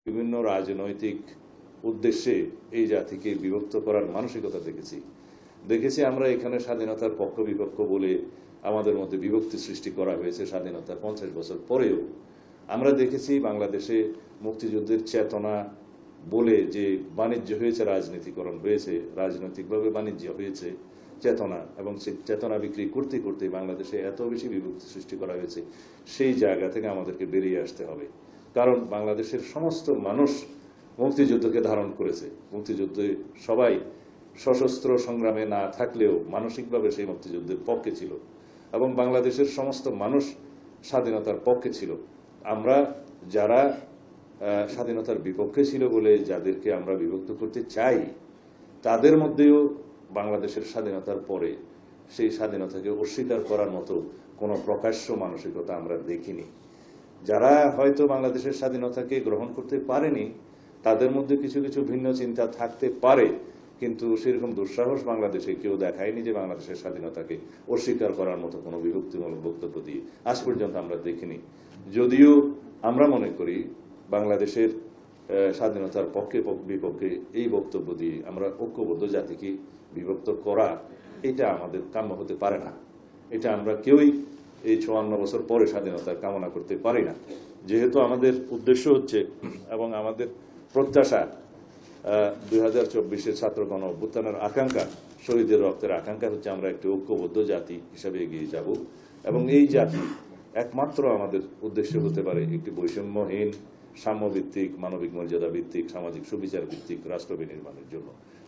বিভিন্ন রাজনৈতিক উদ্দেশ্যে এই জাতিকে বিভক্ত করার মানসিকতা দেখেছি আমরা এখানে স্বাধীনতার পক্ষ বিপক্ষ বলে আমাদের মধ্যে বিভক্তি সৃষ্টি করা হয়েছে স্বাধীনতার 50 বছর পরেও। আমরা দেখেছি বাংলাদেশে মুক্তিযুদ্ধের চেতনা বলে যে বাণিজ্য হয়েছে, রাজনীতিকরণ হয়েছে, রাজনৈতিকভাবে বাণিজ্য হয়েছে চেতনা, এবং সেই চেতনা বিক্রি করতে করতে বাংলাদেশে এত বেশি বিভক্তি সৃষ্টি করা হয়েছে। সেই জায়গা থেকে আমাদেরকে বেরিয়ে আসতে হবে, কারণ বাংলাদেশের সমস্ত মানুষ মুক্তিযুদ্ধকে ধারণ করেছে। মুক্তিযুদ্ধে সবাই সশস্ত্র সংগ্রামে না থাকলেও মানসিকভাবে সেই মুক্তিযুদ্ধের পক্ষে ছিল, এবং বাংলাদেশের সমস্ত মানুষ স্বাধীনতার পক্ষে ছিল। আমরা যারা স্বাধীনতার বিপক্ষে ছিল বলে যাদেরকে আমরা বিভক্ত করতে চাই, তাদের মধ্যেও বাংলাদেশের স্বাধীনতার পরে সেই স্বাধীনতাকে অস্বীকার করার মতো কোনো প্রকাশ্য মানসিকতা আমরা দেখিনি। যারা হয়তো বাংলাদেশের স্বাধীনতাকে গ্রহণ করতে পারেনি, তাদের মধ্যে কিছু কিছু ভিন্ন চিন্তা থাকতে পারে, কিন্তু সেরকম দুঃসাহস বাংলাদেশে কেউ দেখায়নি যে বাংলাদেশের স্বাধীনতাকে অস্বীকার করার মতো কোনো বিভক্তিমূলক বক্তব্য দিয়ে আজ পর্যন্ত আমরা দেখিনি। যদিও আমরা মনে করি বাংলাদেশের স্বাধীনতার পক্ষে বিপক্ষে এই বক্তব্য দিয়ে আমরা ঐক্যবদ্ধ জাতিকে বিভক্ত করা, এটা আমাদের কাম্য হতে পারে না। এটা আমরা কেউই এই 54 বছর পরে স্বাধীনতার কামনা করতে পারি না। যেহেতু আমাদের উদ্দেশ্য হচ্ছে এবং আমাদের প্রত্যাশা 2024-এর ছাত্র গণ অভ্যুত্থানের আকাঙ্ক্ষা, শহীদের রক্তের আকাঙ্ক্ষা হচ্ছে আমরা একটি ঐক্যবদ্ধ জাতি হিসাবে এগিয়ে যাব, এবং এই জাতি একমাত্র আমাদের উদ্দেশ্য হতে পারে একটি বৈষম্যহীন, সাম্যভিত্তিক, মানবিক মর্যাদা ভিত্তিক, সামাজিক সুবিচার ভিত্তিক রাষ্ট্র বিনির্মাণের জন্য,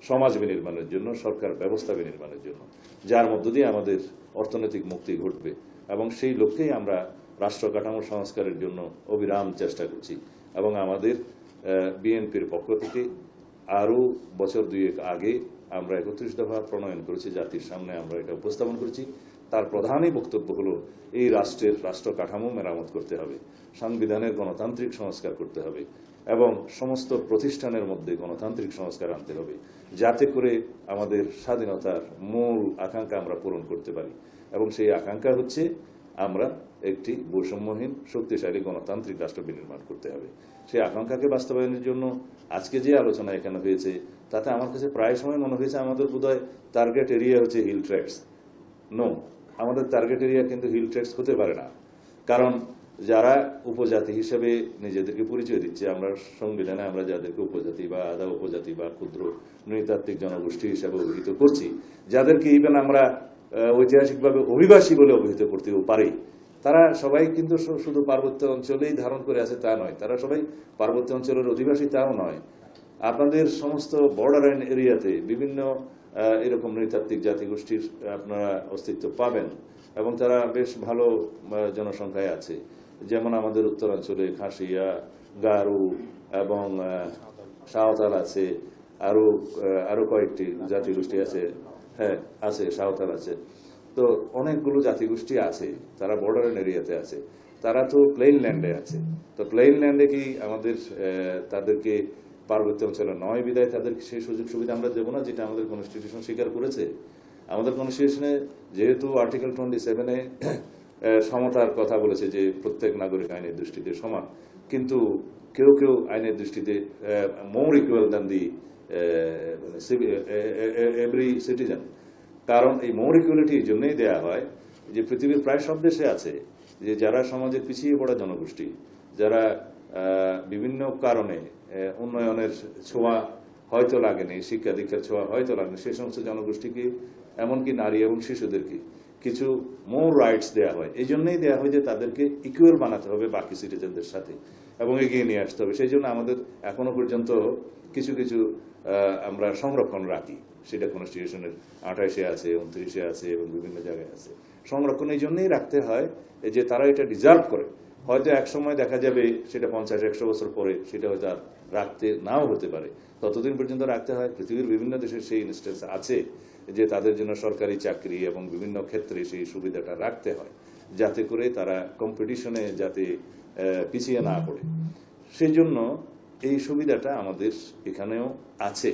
সমাজ বিনির্মাণের জন্য, সরকার ব্যবস্থা বিনির্মাণের জন্য, যার মধ্য দিয়ে আমাদের অর্থনৈতিক মুক্তি ঘটবে। এবং সেই লক্ষ্যেই আমরা রাষ্ট্র কাঠামো সংস্কারের জন্য অবিরাম চেষ্টা করছি। এবং আমাদের বিএনপির পক্ষ থেকে আরও বছর দুয়েক আগে আমরা 31 দফা প্রণয়ন করেছি, জাতির সামনে আমরা এটা উপস্থাপন করেছি। তার প্রধানই বক্তব্য হলো এই রাষ্ট্রের রাষ্ট্র কাঠামো মেরামত করতে হবে, সংবিধানের গণতান্ত্রিক সংস্কার করতে হবে, এবং সমস্ত প্রতিষ্ঠানের মধ্যে গণতান্ত্রিক সংস্কার আনতে হবে, যাতে করে আমাদের স্বাধীনতার মূল আকাঙ্ক্ষা আমরা পূরণ করতে পারি। এবং সেই আকাঙ্ক্ষা হচ্ছে আমরা একটি বৈষম্যহীন, শক্তিশালী গণতান্ত্রিক রাষ্ট্র বিনির্মাণ করতে হবে। সেই আকাঙ্ক্ষাকে বাস্তবায়নের জন্য আজকে যে আলোচনা এখানে হয়েছে, তাতে আমার কাছে প্রায় সময় মনে হয়েছে আমাদের বোধহয় টার্গেট এরিয়া হচ্ছে হিল ট্র্যাক্টস। নো, আমাদের টার্গেট এরিয়া কিন্তু হিল ট্র্যাক্টস হতে পারে না। কারণ যারা উপজাতি হিসেবে নিজেদেরকে পরিচয় দিচ্ছে, আমরা সংবিধানে আমরা যাদেরকে উপজাতি বা আধা উপজাতি বা ক্ষুদ্র নৃতাত্ত্বিক জনগোষ্ঠী হিসেবে অভিহিত করছি, যাদেরকে ইভেন আমরা ঐতিহাসিকভাবে অভিবাসী বলে অভিহিত করতেও পারি, তারা সবাই কিন্তু শুধু পার্বত্য অঞ্চলেই ধারণ করে আছে তা নয়, তারা সবাই পার্বত্য অঞ্চলের অধিবাসী তাও নয়। আপনাদের সমস্ত বর্ডার এরিয়াতে বিভিন্ন এরকম নৃতাত্ত্বিক জাতিগোষ্ঠীর আপনারা অস্তিত্ব পাবেন, এবং তারা বেশ ভালো জনসংখ্যায় আছে। যেমন আমাদের উত্তরাঞ্চলে খাসিয়া, গারো এবং সাঁওতাল আছে, আরো কয়েকটি জাতিগোষ্ঠী আছে, হ্যাঁ আছে, সাঁওতাল আছে। তো অনেকগুলো জাতিগোষ্ঠী আছে, তারা বর্ডার এরিয়াতে আছে, তারা তো প্লেন ল্যান্ডে আছে। তো প্লেন ল্যান্ডে কি আমাদের তাদেরকে পার্বত্য অঞ্চলে নয় বিদায় তাদেরকে সেই সুযোগ সুবিধা আমরা দেবো না, যেটা আমাদের কনস্টিটিউশন স্বীকার করেছে? আমাদের কনস্টিটিউশনে যেহেতু আর্টিকেল 27-এ সমতার কথা বলেছে যে প্রত্যেক নাগরিক আইনের দৃষ্টিতে সমান, কিন্তু কেউ কেউ আইনের দৃষ্টিতে মোর equal than the every citizen. কারণ এই মোর ইকুয়ালিটি এই জন্যই দেওয়া হয় যে পৃথিবীর প্রায় সব দেশে আছে যে যারা সমাজের পিছিয়ে পড়া জনগোষ্ঠী, যারা বিভিন্ন কারণে উন্নয়নের ছোঁয়া হয়তো লাগেনি, শিক্ষা দীক্ষার ছোঁয়া হয়তো লাগেনি, সেই সমস্ত জনগোষ্ঠীকে, এমনকি নারী এবং শিশুদেরকে কিছু মোর রাইটস দেওয়া হয়। এই জন্যই দেওয়া হয় যে তাদেরকে ইকুয়াল বানাতে হবে বাকি সিটিজেনদের সাথে এবং এগিয়ে নিয়ে আসতে হবে। সেই জন্য আমাদের এখনো পর্যন্ত কিছু কিছু আমরা সংরক্ষণ রাখি, সেটা কনস্টিটিউশনের 28-এ আছে, 29-এ আছে এবং বিভিন্ন জায়গায় আছে। সংরক্ষণ এই জন্যই রাখতে হয় যে তারা এটা ডিজার্ভ করে। হয়তো এক সময় দেখা যাবে সেটা 50-100 বছর পরে সেটা হয়তো আর রাখতে নাও হতে পারে, ততদিন পর্যন্ত রাখতে হয়। পৃথিবীর বিভিন্ন দেশে সেই ইনস্টেন্স আছে যে তাদের জন্য সরকারি চাকরি এবং বিভিন্ন ক্ষেত্রে সেই সুবিধাটা রাখতে হয়, যাতে করে তারা কম্পিটিশনে যাতে পিছিয়ে না পড়ে। সেই জন্য এই সুবিধাটা আমাদের এখানেও আছে,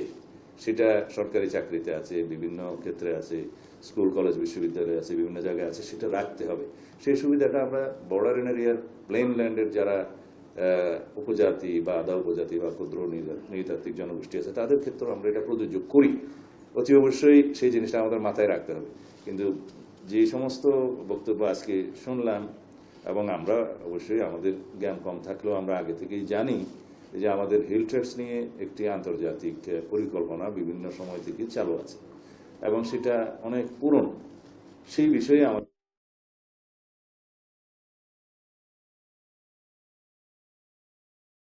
সেটা সরকারি চাকরিতে আছে, বিভিন্ন ক্ষেত্রে আছে, স্কুল কলেজ বিশ্ববিদ্যালয় আছে, বিভিন্ন জায়গায় আছে, সেটা রাখতে হবে। সেই সুবিধাটা আমরা বর্ডার এরিয়ার প্লেন ল্যান্ডের যারা উপজাতি বা আধা উপজাতি বা ক্ষুদ্র নৃতাত্ত্বিক জনগোষ্ঠী আছে, তাদের ক্ষেত্রেও আমরা এটা প্রযোজ্য করি। অতি অবশ্যই সেই জিনিসটা আমাদের মাথায় রাখতে হবে। কিন্তু যে সমস্ত বক্তব্য আজকে শুনলাম, এবং আমরা অবশ্যই আমাদের জ্ঞান কম থাকলেও আমরা আগে থেকেই জানি যে আমাদের হিল ট্রেডস নিয়ে একটি আন্তর্জাতিক পরিকল্পনা বিভিন্ন সময় থেকে চালু আছে এবং সেটা অনেক পুরনো। সেই বিষয়ে আমাদের